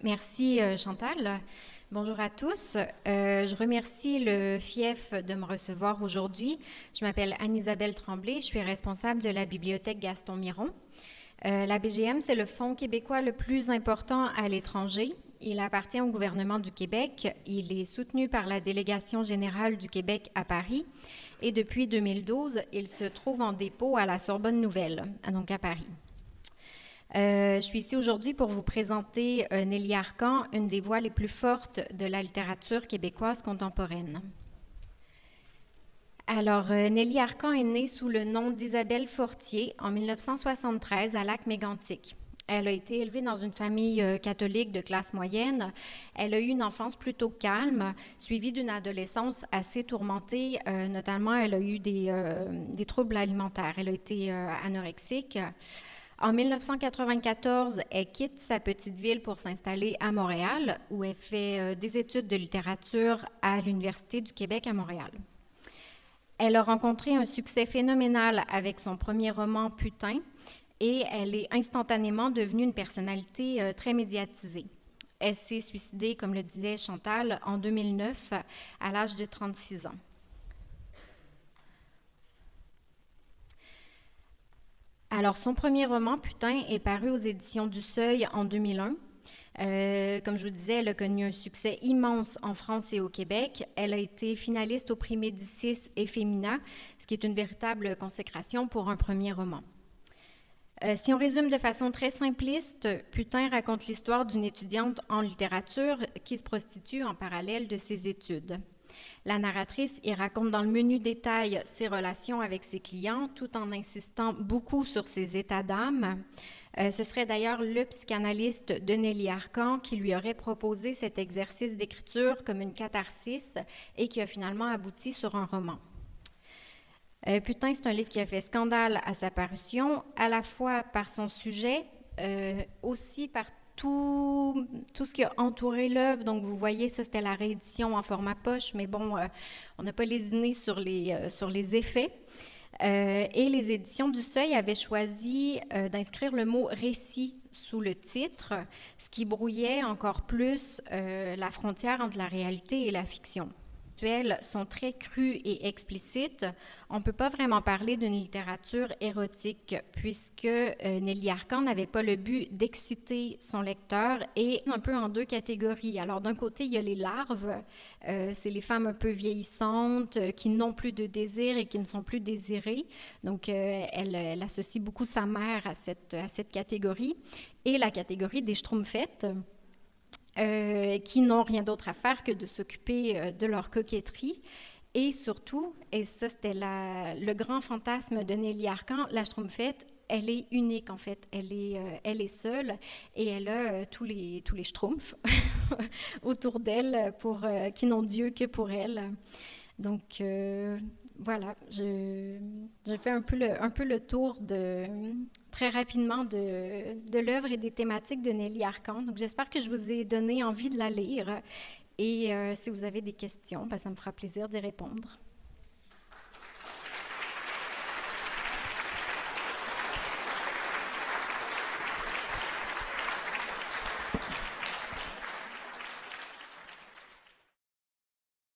Merci Chantal. Bonjour à tous. Je remercie le FIEF de me recevoir aujourd'hui. Je m'appelle Anne-Isabelle Tremblay, je suis responsable de la bibliothèque Gaston Miron. La BGM, c'est le fonds québécois le plus important à l'étranger. Il appartient au gouvernement du Québec. Il est soutenu par la délégation générale du Québec à Paris. Et depuis 2012, il se trouve en dépôt à la Sorbonne Nouvelle, donc à Paris. Je suis ici aujourd'hui pour vous présenter Nelly Arcan, une des voix les plus fortes de la littérature québécoise contemporaine. Alors, Nelly Arcan est née sous le nom d'Isabelle Fortier en 1973 à Lac-Mégantic. Elle a été élevée dans une famille catholique de classe moyenne. Elle a eu une enfance plutôt calme, suivie d'une adolescence assez tourmentée. Notamment, elle a eu des troubles alimentaires. Elle a été anorexique. En 1994, elle quitte sa petite ville pour s'installer à Montréal, où elle fait des études de littérature à l'Université du Québec à Montréal. Elle a rencontré un succès phénoménal avec son premier roman Putain et elle est instantanément devenue une personnalité très médiatisée. Elle s'est suicidée, comme le disait Chantal, en 2009 à l'âge de 36 ans. Alors, son premier roman, Putain, est paru aux éditions du Seuil en 2001. Comme je vous disais, elle a connu un succès immense en France et au Québec. Elle a été finaliste au prix Médicis et Femina, ce qui est une véritable consécration pour un premier roman. Si on résume de façon très simpliste, Putain raconte l'histoire d'une étudiante en littérature qui se prostitue en parallèle de ses études. La narratrice y raconte dans le menu détail ses relations avec ses clients, tout en insistant beaucoup sur ses états d'âme. Ce serait d'ailleurs le psychanalyste de Nelly Arcan qui lui aurait proposé cet exercice d'écriture comme une catharsis et qui a finalement abouti sur un roman. Putain, c'est un livre qui a fait scandale à sa parution, à la fois par son sujet, aussi par tout ce qui a entouré l'œuvre. Donc, vous voyez, ça, c'était la réédition en format poche, mais bon, on n'a pas lésiné sur les effets. Et les éditions du Seuil avaient choisi d'inscrire le mot « récit » sous le titre, ce qui brouillait encore plus la frontière entre la réalité et la fiction. Les textes sont très crus et explicites. On ne peut pas vraiment parler d'une littérature érotique puisque Nelly Arcan n'avait pas le but d'exciter son lecteur et un peu en deux catégories. Alors d'un côté, il y a les larves, c'est les femmes un peu vieillissantes qui n'ont plus de désir et qui ne sont plus désirées. Donc elle associe beaucoup sa mère à cette catégorie. Et la catégorie des schtroumpfettes, qui n'ont rien d'autre à faire que de s'occuper de leur coquetterie. Et surtout, et ça c'était le grand fantasme de Nelly Arcan, la schtroumpfette, elle est unique en fait, elle est seule et elle a tous les schtroumpfs autour d'elle qui n'ont Dieu que pour elle. Donc voilà, je fais un peu le tour très rapidement de l'œuvre et des thématiques de Nelly Arcan. Donc j'espère que je vous ai donné envie de la lire et si vous avez des questions, ça me fera plaisir d'y répondre.